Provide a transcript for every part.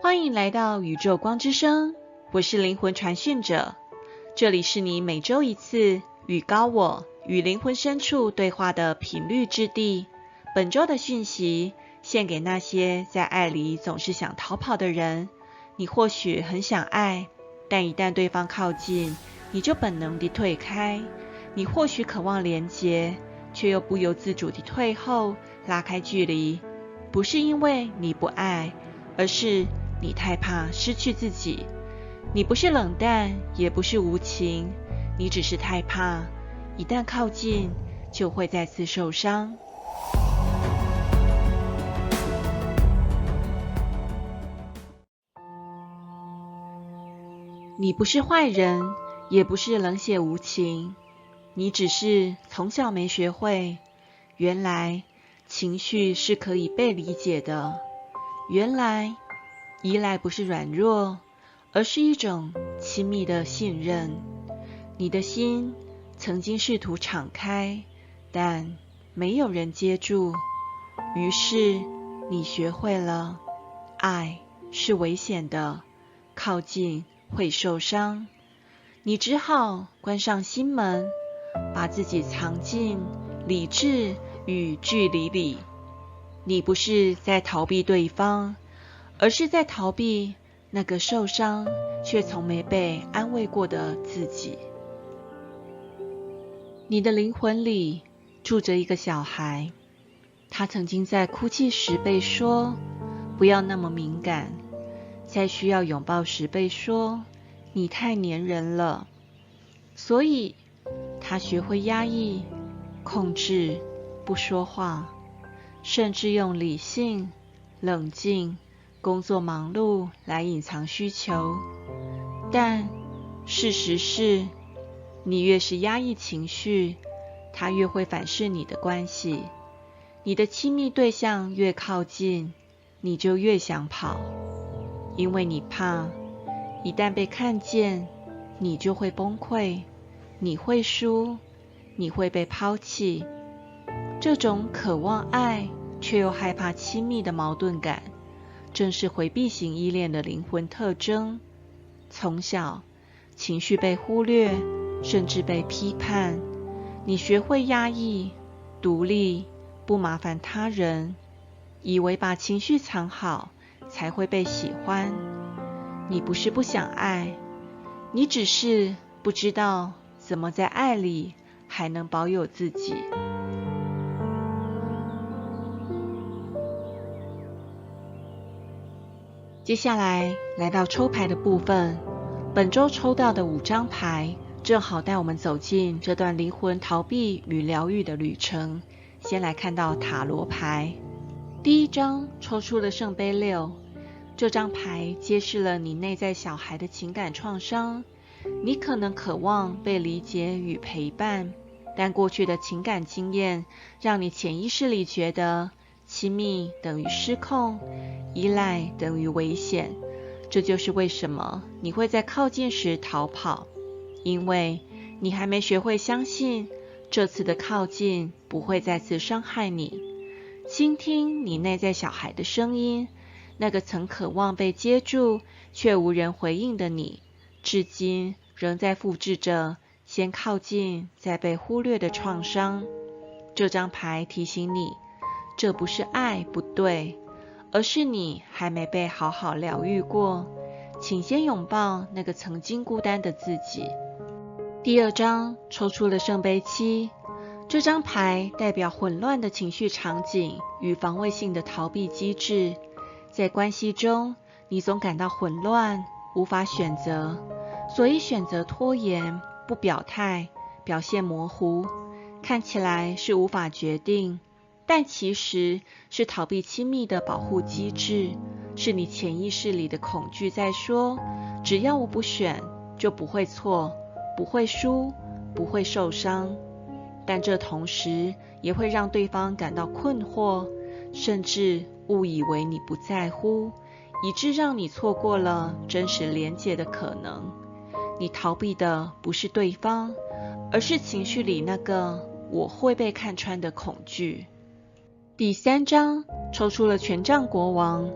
欢迎来到宇宙光之声，我是灵魂传讯者。这里是你每周一次与高我、与灵魂深处对话的频率之地。本周的讯息献给那些在爱里总是想逃跑的人。你或许很想爱，但一旦对方靠近，你就本能地退开。你或许渴望连结，却又不由自主地退后，拉开距离。不是因为你不爱，而是你太怕失去自己。你不是冷淡，也不是无情，你只是太怕，一旦靠近，就会再次受伤。你不是坏人，也不是冷血无情，你只是从小没学会，原来情绪是可以被理解的。原来依赖不是软弱，而是一种亲密的信任。你的心曾经试图敞开，但没有人接住。于是你学会了，爱是危险的，靠近会受伤。你只好关上心门，把自己藏进理智与距离里。你不是在逃避对方，而是在逃避那个受伤却从没被安慰过的自己。你的灵魂里住着一个小孩，他曾经在哭泣时被说不要那么敏感，在需要拥抱时被说你太黏人了。所以他学会压抑、控制、不说话，甚至用理性、冷静、工作忙碌来隐藏需求。但事实是，你越是压抑情绪，它越会反噬你的关系。你的亲密对象越靠近，你就越想跑，因为你怕，一旦被看见，你就会崩溃，你会输，你会被抛弃。这种渴望爱却又害怕亲密的矛盾感，正是回避型依恋的灵魂特征。从小，情绪被忽略，甚至被批判。你学会压抑、独立，不麻烦他人，以为把情绪藏好才会被喜欢。你不是不想爱，你只是不知道怎么在爱里还能保有自己。接下来来到抽牌的部分，本周抽到的5张牌正好带我们走进这段灵魂逃避与疗愈的旅程。先来看到塔罗牌，第一张抽出了圣杯6，这张牌揭示了你内在小孩的情感创伤。你可能渴望被理解与陪伴，但过去的情感经验让你潜意识里觉得亲密等于失控，依赖等于危险。这就是为什么你会在靠近时逃跑，因为你还没学会相信这次的靠近不会再次伤害你。倾听你内在小孩的声音，那个曾渴望被接住却无人回应的你，至今仍在复制着先靠近再被忽略的创伤。这张牌提醒你，这不是爱不对，而是你还没被好好疗愈过。请先拥抱那个曾经孤单的自己。第二张抽出了圣杯7，这张牌代表混乱的情绪场景与防卫性的逃避机制。在关系中，你总感到混乱，无法选择，所以选择拖延、不表态，表现模糊，看起来是无法决定，但其实是逃避亲密的保护机制，是你潜意识里的恐惧在说，只要我不选，就不会错，不会输，不会受伤。但这同时也会让对方感到困惑，甚至误以为你不在乎，以致让你错过了真实连结的可能。你逃避的不是对方，而是情绪里那个我会被看穿的恐惧。第3张抽出了权杖国王，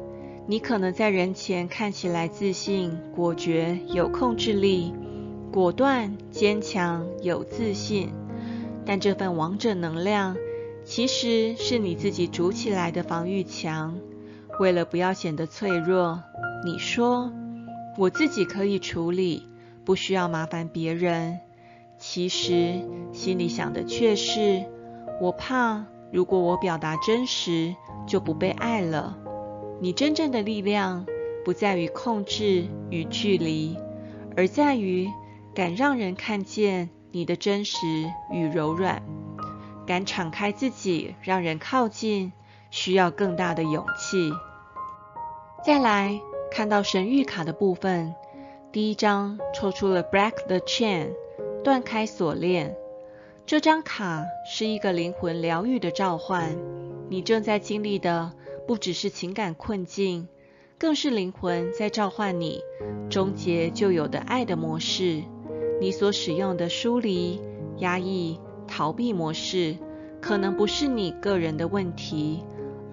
你可能在人前看起来自信、果决、有控制力，果断、坚强、有自信，但这份王者能量其实是你自己筑起来的防御墙。为了不要显得脆弱，你说我自己可以处理，不需要麻烦别人。其实心里想的却是，我怕如果我表达真实，就不被爱了。你真正的力量不在于控制与距离，而在于敢让人看见你的真实与柔软。敢敞开自己让人靠近，需要更大的勇气。再来看到神谕卡的部分，第一张抽出了 Break the Chain， 断开锁链。这张卡是一个灵魂疗愈的召唤，你正在经历的不只是情感困境，更是灵魂在召唤你终结旧有的爱的模式。你所使用的疏离、压抑、逃避模式，可能不是你个人的问题，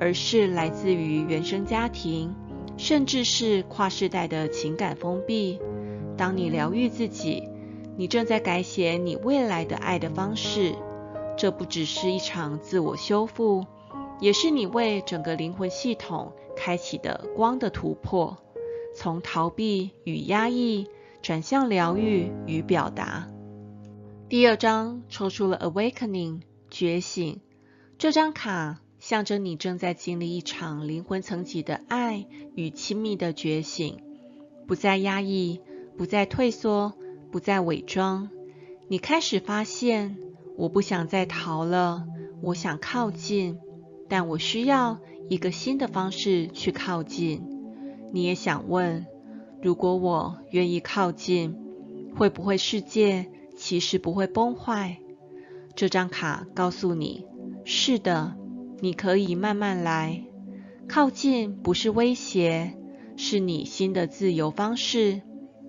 而是来自于原生家庭，甚至是跨世代的情感封闭。当你疗愈自己，你正在改写你未来的爱的方式。这不只是一场自我修复，也是你为整个灵魂系统开启的光的突破，从逃避与压抑转向疗愈与表达。第二张抽出了 Awakening， 觉醒。这张卡象征你正在经历一场灵魂层级的爱与亲密的觉醒，不再压抑，不再退缩，不再伪装。你开始发现，我不想再逃了，我想靠近，但我需要一个新的方式去靠近。你也想问，如果我愿意靠近，会不会世界其实不会崩坏？这张卡告诉你，是的，你可以慢慢来。靠近不是威胁，是你新的自由方式。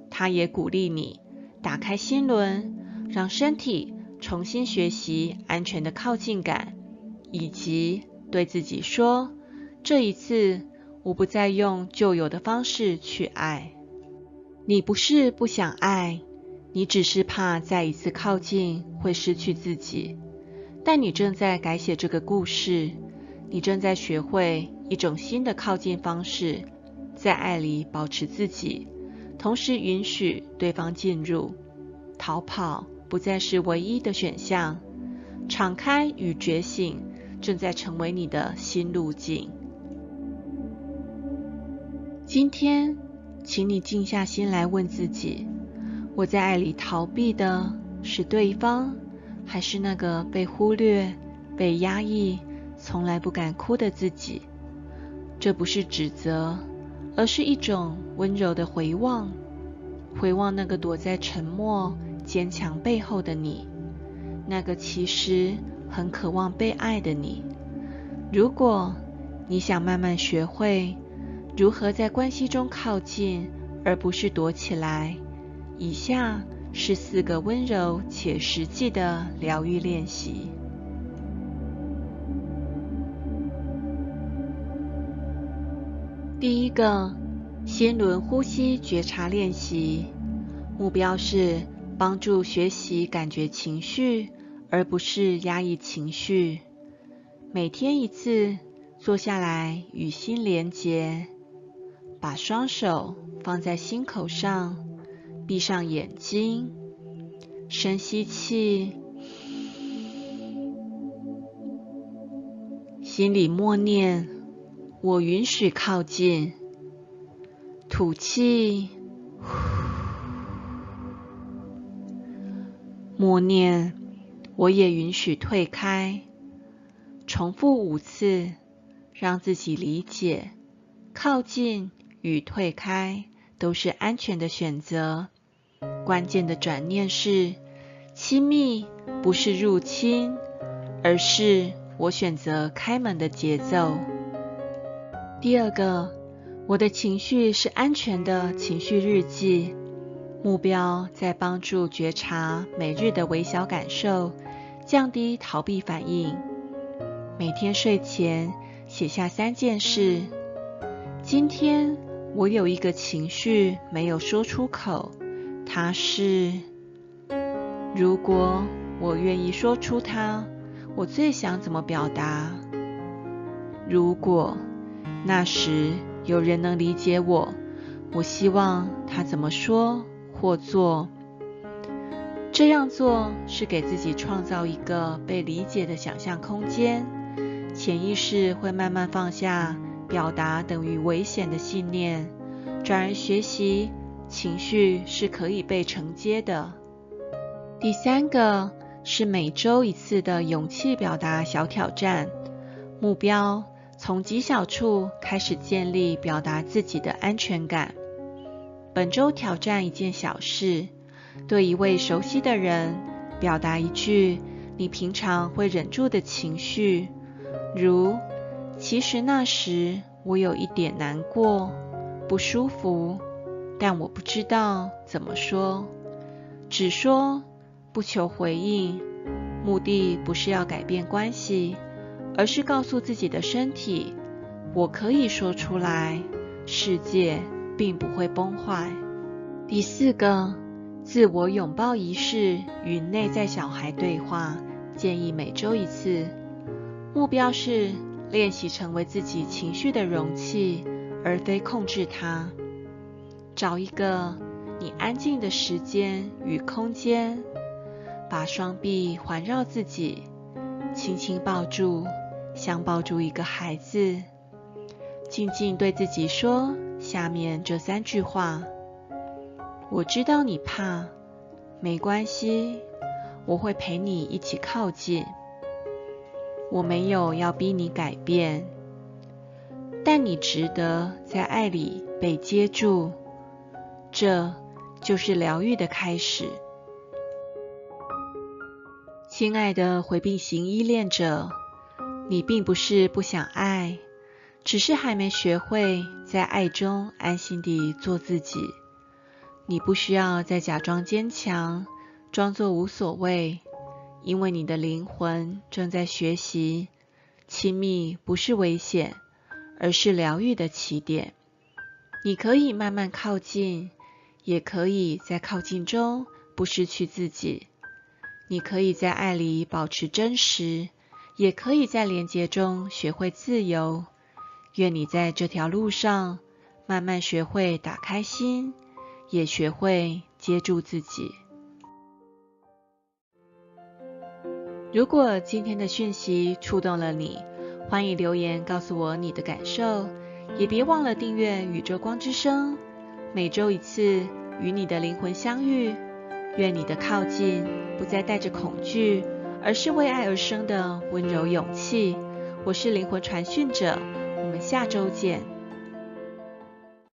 它也鼓励你打开心轮，让身体重新学习安全的靠近感，以及对自己说，这一次我不再用旧有的方式去爱。你不是不想爱，你只是怕再一次靠近会失去自己。但你正在改写这个故事，你正在学会一种新的靠近方式，在爱里保持自己，同时允许对方进入。逃跑不再是唯一的选项，敞开与觉醒正在成为你的新路径。今天，请你静下心来问自己，我在爱里逃避的是对方，还是那个被忽略、被压抑、从来不敢哭的自己？这不是指责，而是一种温柔的回望，回望那个躲在沉默、坚强背后的你，那个其实很渴望被爱的你。如果你想慢慢学会如何在关系中靠近，而不是躲起来，以下是4个温柔且实际的疗愈练习。第一个，心轮呼吸觉察练习，目标是帮助学习感觉情绪，而不是压抑情绪。每天一次，坐下来与心连结，把双手放在心口上，闭上眼睛，深吸气，心里默念，我允许靠近，吐气，默念，我也允许退开。重复5次，让自己理解，靠近与退开都是安全的选择。关键的转念是，亲密不是入侵，而是我选择开门的节奏。第二个，我的情绪是安全的情绪日记，目标在帮助觉察每日的微小感受，降低逃避反应。每天睡前写下3件事：今天我有一个情绪没有说出口，它是：如果我愿意说出它，我最想怎么表达？如果那时有人能理解我，我希望他怎么说或做。这样做是给自己创造一个被理解的想象空间，潜意识会慢慢放下表达等于危险的信念，转而学习情绪是可以被承接的。第三个是每周一次的勇气表达小挑战，目标从极小处开始建立表达自己的安全感。本周挑战一件小事，对一位熟悉的人表达一句你平常会忍住的情绪，如其实那时我有一点难过、不舒服，但我不知道怎么说。只说，不求回应，目的不是要改变关系，而是告诉自己的身体，我可以说出来，世界并不会崩坏。第四个，自我拥抱仪式与内在小孩对话，建议每周一次。目标是练习成为自己情绪的容器，而非控制它。找一个你安静的时间与空间，把双臂环绕自己，轻轻抱住，像抱住一个孩子，静静对自己说下面这3句话：我知道你怕，没关系，我会陪你一起靠近。我没有要逼你改变，但你值得在爱里被接住，这就是疗愈的开始。亲爱的回避型依恋者，你并不是不想爱，只是还没学会在爱中安心地做自己。你不需要再假装坚强，装作无所谓，因为你的灵魂正在学习，亲密不是危险，而是疗愈的起点。你可以慢慢靠近，也可以在靠近中不失去自己。你可以在爱里保持真实，也可以在连结中学会自由。愿你在这条路上慢慢学会打开心，也学会接住自己。如果今天的讯息触动了你，欢迎留言告诉我你的感受，也别忘了订阅宇宙光之声，每周一次与你的灵魂相遇。愿你的靠近不再带着恐惧，而是为爱而生的温柔勇气。我是灵魂传讯者，我们下周见。